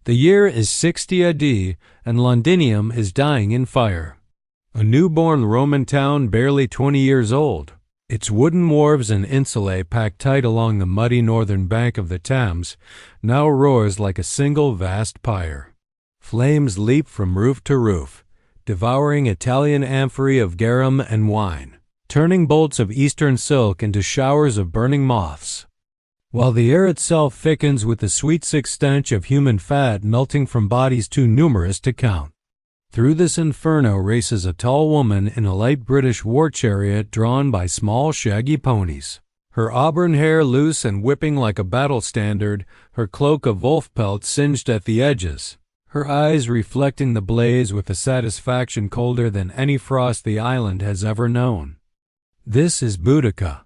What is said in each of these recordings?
The year is 60 AD, and Londinium is dying in fire. A newborn Roman town barely 20 years old. Its wooden wharves and insulae packed tight along the muddy northern bank of the Thames now roars like a single vast pyre. Flames leap from roof to roof, devouring Italian amphorae of garum and wine, turning bolts of eastern silk into showers of burning moths, while the air itself thickens with the sweet sick stench of human fat melting from bodies too numerous to count. Through this inferno races a tall woman in a light British war chariot drawn by small shaggy ponies, her auburn hair loose and whipping like a battle standard, her cloak of wolf pelt singed at the edges, her eyes reflecting the blaze with a satisfaction colder than any frost the island has ever known. This is Boudica,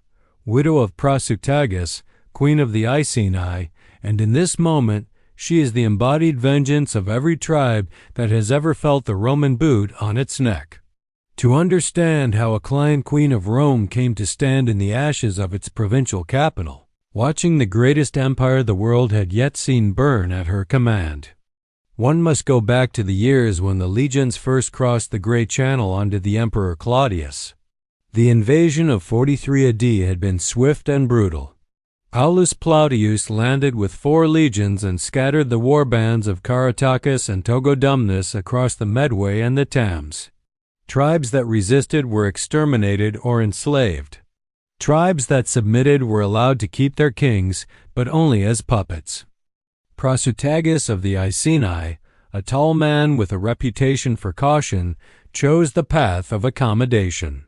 widow of Prasutagus, queen of the Iceni, and in this moment she is the embodied vengeance of every tribe that has ever felt the Roman boot on its neck. To understand how a client queen of Rome came to stand in the ashes of its provincial capital, watching the greatest empire the world had yet seen burn at her command, one must go back to the years when the legions first crossed the Great Channel under the Emperor Claudius. The invasion of 43 AD had been swift and brutal. Aulus Claudius landed with 4 legions and scattered the warbands of Chariots and Togodumnus across the Medway and the Thames. Tribes that resisted were exterminated or enslaved. Tribes that submitted were allowed to keep their kings, but only as puppets. Prasutagus of the Iceni, a tall man with a reputation for caution, chose the path of accommodation.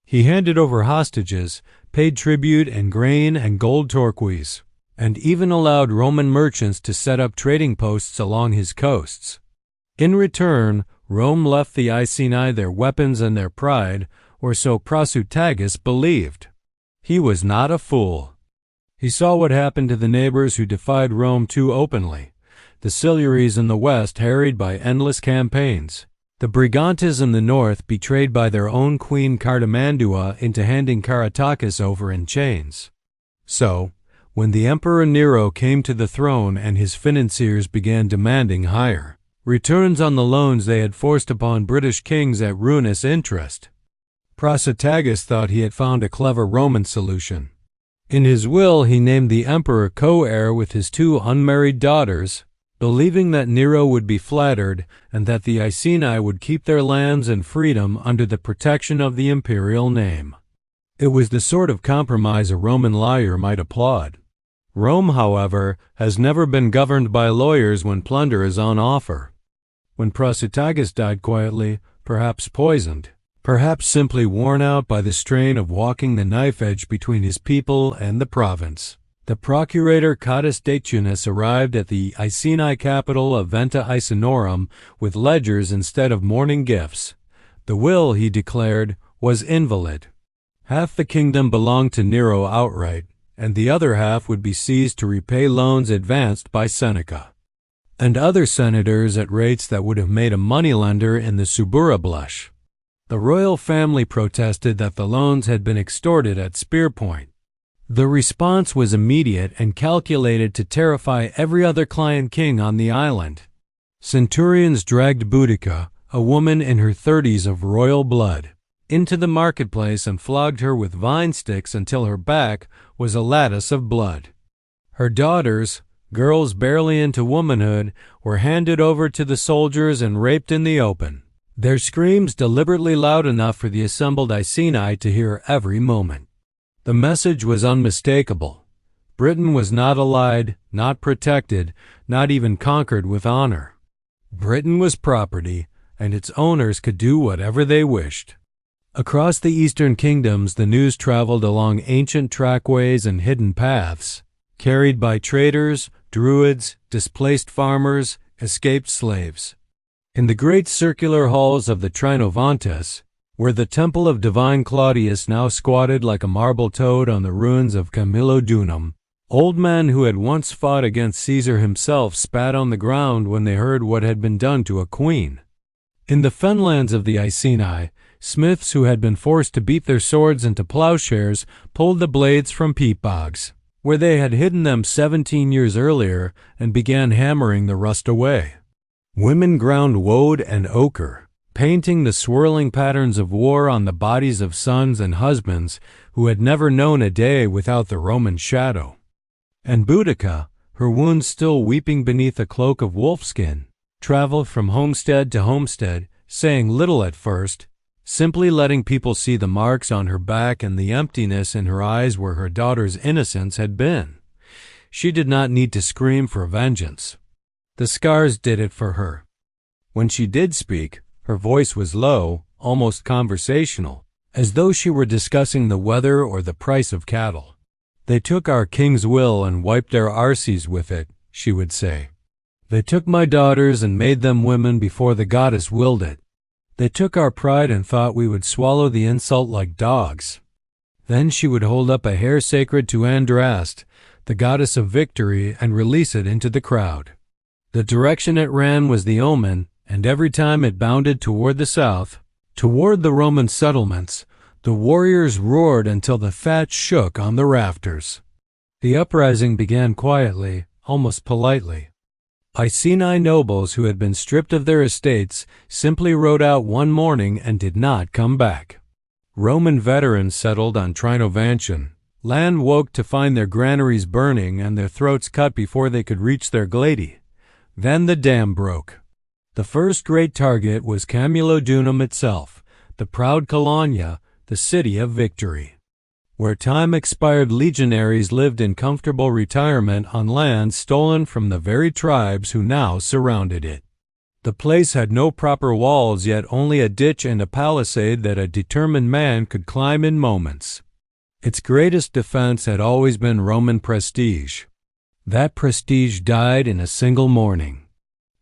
He handed over hostages, paid tribute in grain and gold turquoise, and even allowed Roman merchants to set up trading posts along his coasts. In return, Rome left the Iceni their weapons and their pride, or so Prasutagus believed. He was not a fool. He saw what happened to the neighbors who defied Rome too openly, the Silures in the west harried by endless campaigns, the Brigantes in the north betrayed by their own queen Cartimandua into handing Caratacus over in chains. So, when the Emperor Nero came to the throne and his financiers began demanding higher returns on the loans they had forced upon British kings at ruinous interest, Prasutagus thought he had found a clever Roman solution. In his will he named the emperor co-heir with his 2 unmarried daughters, believing that Nero would be flattered and that the Iceni would keep their lands and freedom under the protection of the imperial name. It was the sort of compromise a Roman lawyer might applaud. Rome, however, has never been governed by lawyers when plunder is on offer. When Prasutagus died quietly, perhaps poisoned, perhaps simply worn out by the strain of walking the knife edge between his people and the province, the procurator Catastrophic arrived at the Iceni capital of Venta Icenorum with ledgers instead of mourning gifts. The will, he declared, was invalid. Half the kingdom belonged to Nero outright, and the other half would be seized to repay loans advanced by Seneca and other senators at rates that would have made a moneylender in the Subura blush. The royal family protested that the loans had been extorted at spear point. The response was immediate and calculated to terrify every other client king on the island. Centurions dragged Boudica, a woman in her 30s of royal blood, into the marketplace and flogged her with vine sticks until her back was a lattice of blood. Her daughters, girls barely into womanhood, were handed over to the soldiers and raped in the open, their screams deliberately loud enough for the assembled Iceni to hear every moment. The message was unmistakable. Britain was not allied, not protected, not even conquered with honor. Britain was property, and its owners could do whatever they wished. Across the eastern kingdoms, the news traveled along ancient trackways and hidden paths, carried by traders, druids, displaced farmers, escaped slaves. In the great circular halls of the Trinovantes, where the temple of divine Claudius now squatted like a marble toad on the ruins of Camulodunum, old men who had once fought against Caesar himself spat on the ground when they heard what had been done to a queen. In the fenlands of the Iceni, smiths who had been forced to beat their swords into plowshares pulled the blades from peat bogs. where they had hidden them 17 years earlier and began hammering the rust away. Women ground woad and ochre, painting the swirling patterns of war on the bodies of sons and husbands who had never known a day without the Roman shadow. And Boudicca, her wounds still weeping beneath a cloak of wolfskin, traveled from homestead to homestead, saying little at first, simply letting people see the marks on her back and the emptiness in her eyes where her daughter's innocence had been. She did not need to scream for vengeance. The scars did it for her. When she did speak, her voice was low, almost conversational, as though she were discussing the weather or the price of cattle. "They took our king's will and wiped their arses with it," she would say. "They took my daughters and made them women before the goddess willed it. They took our pride and thought we would swallow the insult like dogs." Then she would hold up a hair sacred to Andraste, the goddess of victory, and release it into the crowd. The direction it ran was the Omen, and every time it bounded toward the south, toward the Roman settlements, the warriors roared until the thatch shook on the rafters. The uprising began quietly, almost politely. Iceni nobles who had been stripped of their estates simply rode out one morning and did not come back. Roman veterans settled on Trinovantian. Land woke to find their granaries burning and their throats cut before they could reach their glady. Then the dam broke. The first great target was Camulodunum itself, the proud Colonia, the city of victory, where time-expired legionaries lived in comfortable retirement on land stolen from the very tribes who now surrounded it. The place had no proper walls, yet only a ditch and a palisade that a determined man could climb in moments. Its greatest defense had always been Roman prestige. That prestige died in a single morning.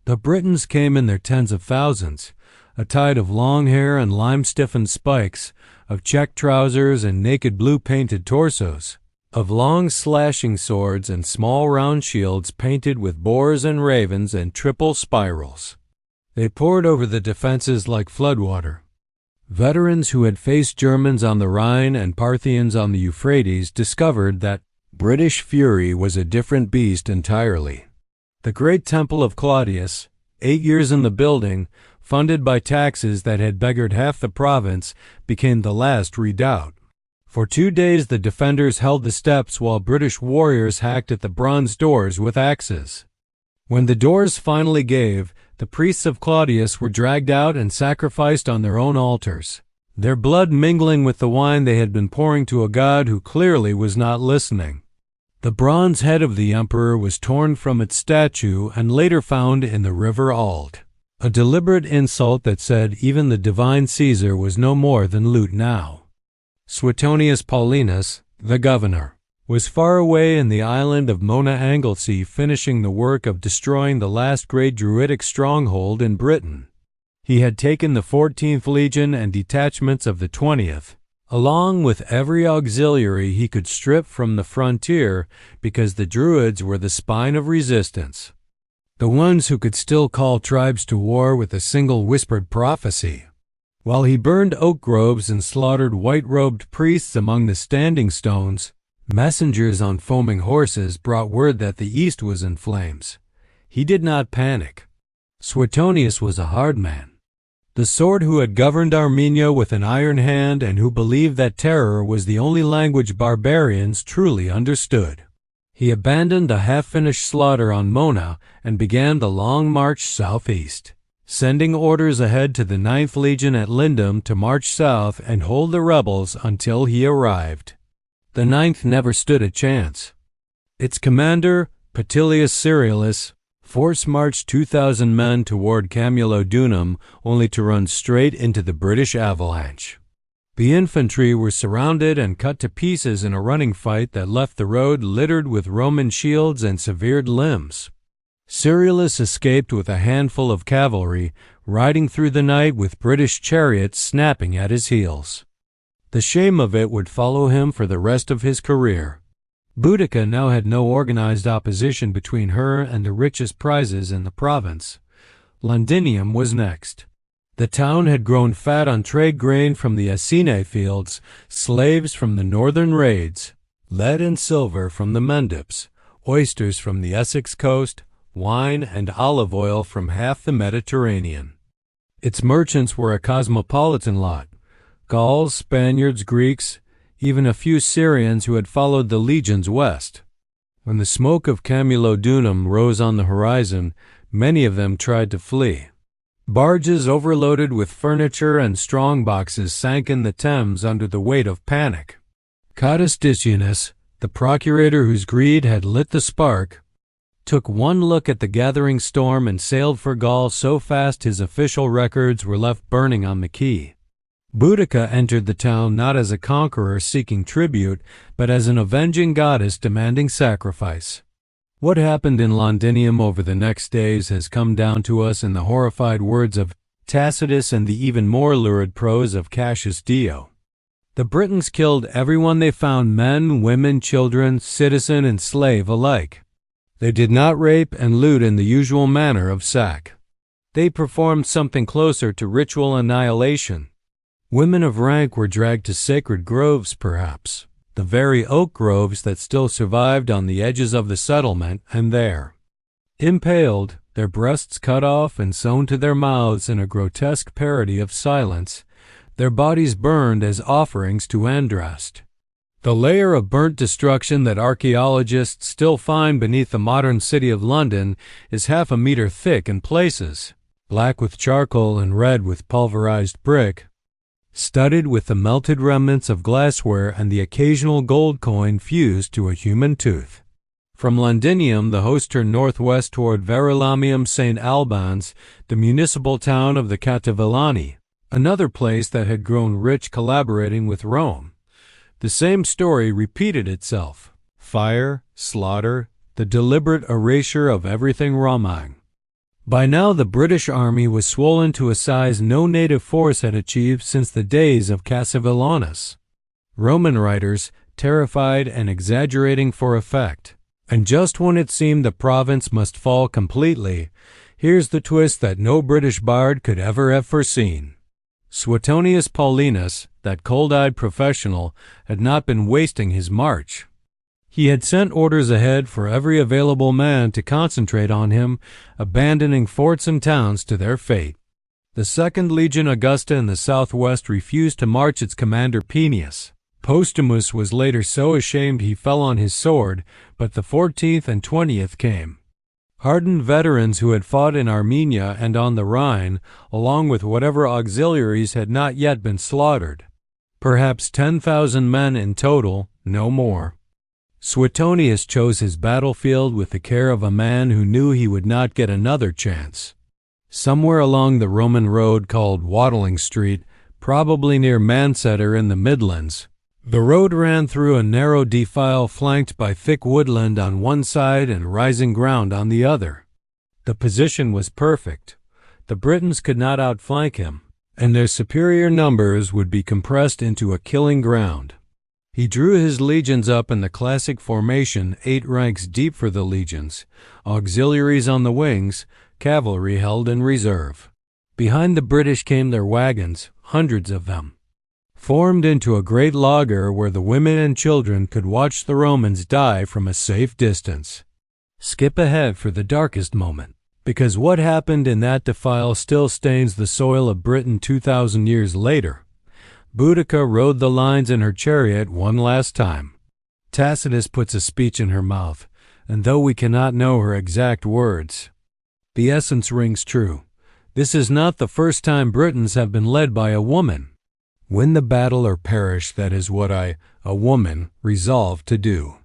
The Britons came in their tens of thousands, a tide of long hair and lime-stiffened spikes, of check trousers and naked blue-painted torsos, of long slashing swords and small round shields painted with boars and ravens and triple spirals. They poured over the defenses like floodwater. Veterans who had faced Germans on the Rhine and Parthians on the Euphrates discovered that British fury was a different beast entirely. The great temple of Claudius, 8 years in the building, funded by taxes that had beggared half the province, became the last redoubt. For 2 days the defenders held the steps while British warriors hacked at the bronze doors with axes. When the doors finally gave, the priests of Claudius were dragged out and sacrificed on their own altars, their blood mingling with the wine they had been pouring to a god who clearly was not listening. The bronze head of the emperor was torn from its statue and later found in the river Ald, a deliberate insult that said even the divine Caesar was no more than loot now. Suetonius Paulinus, the governor, was far away in the island of Mona Anglesey finishing the work of destroying the last great druidic stronghold in Britain. He had taken the 14th Legion and detachments of the 20th, along with every auxiliary he could strip from the frontier, because the Druids were the spine of resistance, the ones who could still call tribes to war with a single whispered prophecy. While he burned oak groves and slaughtered white-robed priests among the standing stones, messengers on foaming horses brought word that the east was in flames. He did not panic. Suetonius was a hard man, the sort who had governed Armenia with an iron hand and who believed that terror was the only language barbarians truly understood. He abandoned the half-finished slaughter on Mona and began the long march southeast, sending orders ahead to the 9th Legion at Londinium to march south and hold the rebels until he arrived. The 9th never stood a chance. Its commander, Petilius Cerealis, force-marched 2,000 men toward Camulodunum only to run straight into the British avalanche. The infantry were surrounded and cut to pieces in a running fight that left the road littered with Roman shields and severed limbs. Cerealis escaped with a handful of cavalry, riding through the night with British chariots snapping at his heels. The shame of it would follow him for the rest of his career. Boudicca now had no organized opposition between her and the richest prizes in the province. Londinium was next. The town had grown fat on trade grain from the Iceni fields, slaves from the northern raids, lead and silver from the Mendips, oysters from the Essex coast, wine and olive oil from half the Mediterranean. Its merchants were a cosmopolitan lot: Gauls, Spaniards, Greeks, even a few Syrians who had followed the legions west. When the smoke of Camulodunum rose on the horizon, many of them tried to flee. Barges overloaded with furniture and strongboxes sank in the Thames under the weight of panic. Catastrophic, the procurator whose greed had lit the spark, took one look at the gathering storm and sailed for Gaul so fast his official records were left burning on the quay. Boudica entered the town not as a conqueror seeking tribute, but as an avenging goddess demanding sacrifice. What happened in Londinium over the next days has come down to us in the horrified words of Tacitus and the even more lurid prose of Cassius Dio. The Britons killed everyone they found, men, women, children, citizen, and slave alike. They did not rape and loot in the usual manner of sack. They performed something closer to ritual annihilation. Women of rank were dragged to sacred groves, perhaps, the very oak groves that still survived on the edges of the settlement, and there, impaled, their breasts cut off and sewn to their mouths in a grotesque parody of silence, their bodies burned as offerings to Andraste. The layer of burnt destruction that archaeologists still find beneath the modern city of London is half a meter thick in places, black with charcoal and red with pulverized brick, studded with the melted remnants of glassware and the occasional gold coin fused to a human tooth. From Londinium the host turned northwest toward Verulamium St. Albans, the municipal town of the Catavilani, another place that had grown rich collaborating with Rome. The same story repeated itself: fire, slaughter, the deliberate erasure of everything Roman. By now the British army was swollen to a size no native force had achieved since the days of Cassivellaunus. Roman writers, terrified and exaggerating for effect. And just when it seemed the province must fall completely, here's the twist that no British bard could ever have foreseen. Suetonius Paulinus, that cold-eyed professional, had not been wasting his march. He had sent orders ahead for every available man to concentrate on him, abandoning forts and towns to their fate. The 2nd Legion Augusta in the southwest refused to march its commander Peneus. Postumus was later so ashamed he fell on his sword, but the 14th and 20th came. Hardened veterans who had fought in Armenia and on the Rhine, along with whatever auxiliaries had not yet been slaughtered. Perhaps 10,000 men in total, no more. Suetonius chose his battlefield with the care of a man who knew he would not get another chance. Somewhere along the Roman road called Watling Street, probably near Manchester in the Midlands, the road ran through a narrow defile flanked by thick woodland on one side and rising ground on the other. The position was perfect. The Britons could not outflank him, and their superior numbers would be compressed into a killing ground. He drew his legions up in the classic formation, 8 ranks deep for the legions, auxiliaries on the wings, cavalry held in reserve. Behind the British came their wagons, hundreds of them, formed into a great laager where the women and children could watch the Romans die from a safe distance. Skip ahead for the darkest moment, because what happened in that defile still stains the soil of Britain 2,000 years later. Boudica rode the lines in her chariot one last time. Tacitus puts a speech in her mouth, and though we cannot know her exact words, the essence rings true. This is not the first time Britons have been led by a woman. Win the battle or perish, that is what a woman, resolved to do.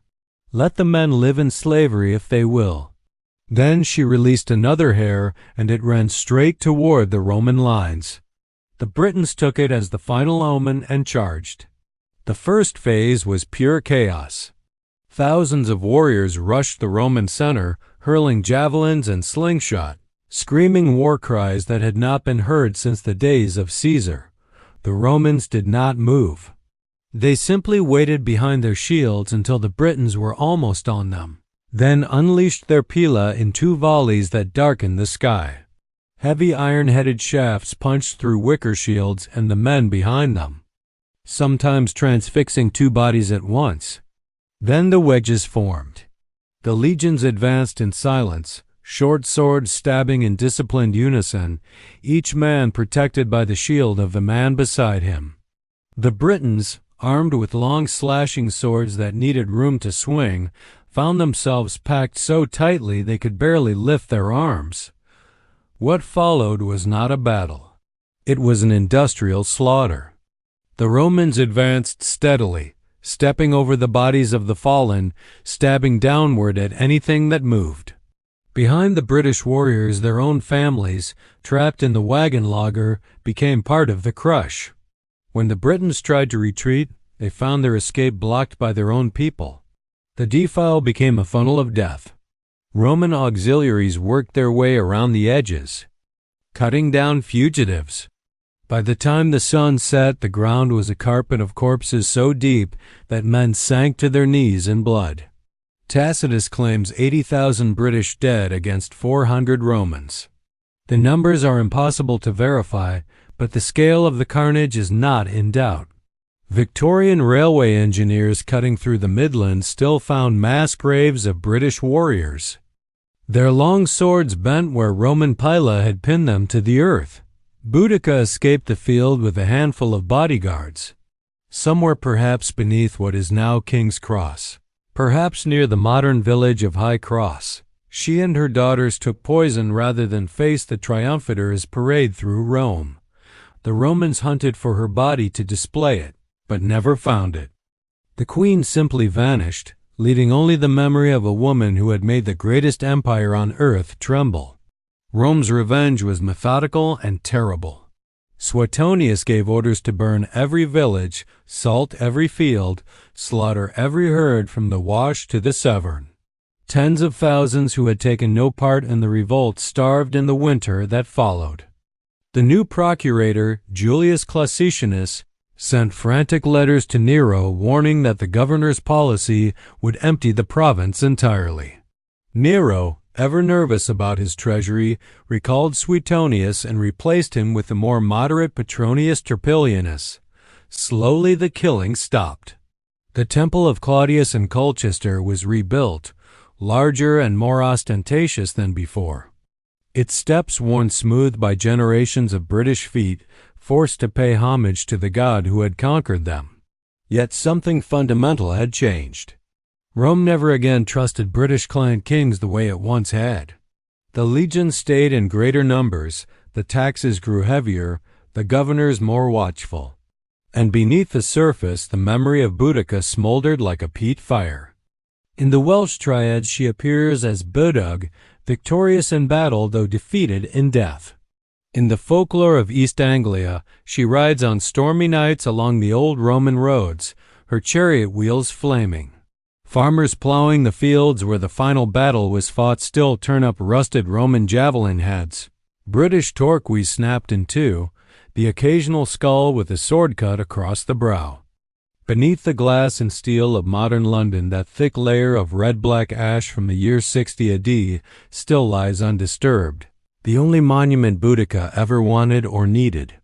Let the men live in slavery if they will. Then she released another hare, and it ran straight toward the Roman lines. The Britons took it as the final omen and charged. The first phase was pure chaos. Thousands of warriors rushed the Roman center, hurling javelins and slingshot, screaming war cries that had not been heard since the days of Caesar. The Romans did not move. They simply waited behind their shields until the Britons were almost on them, then unleashed their pila in 2 volleys that darkened the sky. Heavy iron-headed shafts punched through wicker shields and the men behind them, sometimes transfixing 2 bodies at once. Then the wedges formed. The legions advanced in silence, short swords stabbing in disciplined unison, each man protected by the shield of the man beside him. The Britons, armed with long slashing swords that needed room to swing, found themselves packed so tightly they could barely lift their arms. What followed was not a battle. It was an industrial slaughter. The Romans advanced steadily, stepping over the bodies of the fallen, stabbing downward at anything that moved. Behind the British warriors, their own families, trapped in the wagon laager, became part of the crush. When the Britons tried to retreat, they found their escape blocked by their own people. The defile became a funnel of death. Roman auxiliaries worked their way around the edges, cutting down fugitives. By the time the sun set, the ground was a carpet of corpses so deep that men sank to their knees in blood. Tacitus claims 80,000 British dead against 400 Romans. The numbers are impossible to verify, but the scale of the carnage is not in doubt. Victorian railway engineers cutting through the Midlands still found mass graves of British warriors, their long swords bent where Roman pila had pinned them to the earth. Boudicca escaped the field with a handful of bodyguards, somewhere perhaps beneath what is now King's Cross, perhaps near the modern village of High Cross. She and her daughters took poison rather than face the triumphators parade through Rome. The Romans hunted for her body to display it, but never found it. The queen simply vanished, leaving only the memory of a woman who had made the greatest empire on earth tremble. Rome's revenge was methodical and terrible. Suetonius gave orders to burn every village, salt every field, slaughter every herd from the Wash to the Severn. Tens of thousands who had taken no part in the revolt starved in the winter that followed. The new procurator, Julius Claudius, sent frantic letters to Nero warning that the governor's policy would empty the province entirely. Nero, ever nervous about his treasury, recalled Suetonius and replaced him with the more moderate Petronius Turpilianus. Slowly the killing stopped. The temple of Claudius in Colchester was rebuilt, larger and more ostentatious than before. Its steps worn smooth by generations of British feet, forced to pay homage to the god who had conquered them. Yet something fundamental had changed. Rome never again trusted British client kings the way it once had. The legions stayed in greater numbers, the taxes grew heavier, the governors more watchful. And beneath the surface, the memory of Boudicca smoldered like a peat fire. In the Welsh triads, she appears as Bodug, victorious in battle though defeated in death. In the folklore of East Anglia, she rides on stormy nights along the old Roman roads, her chariot wheels flaming. Farmers plowing the fields where the final battle was fought still turn up rusted Roman javelin heads. British torquoise snapped in two, the occasional skull with a sword cut across the brow. Beneath the glass and steel of modern London, that thick layer of red-black ash from the year 60 AD still lies undisturbed, the only monument Boudica ever wanted or needed.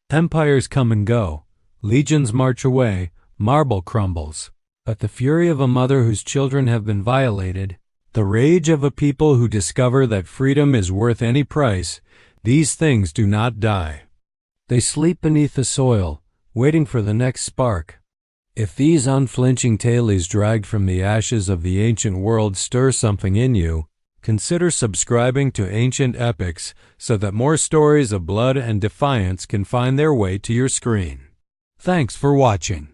Empires come and go, legions march away, marble crumbles. But the fury of a mother whose children have been violated, the rage of a people who discover that freedom is worth any price, these things do not die. They sleep beneath the soil, waiting for the next spark. If these unflinching tales dragged from the ashes of the ancient world stir something in you, consider subscribing to Ancient Epics so that more stories of blood and defiance can find their way to your screen. Thanks for watching.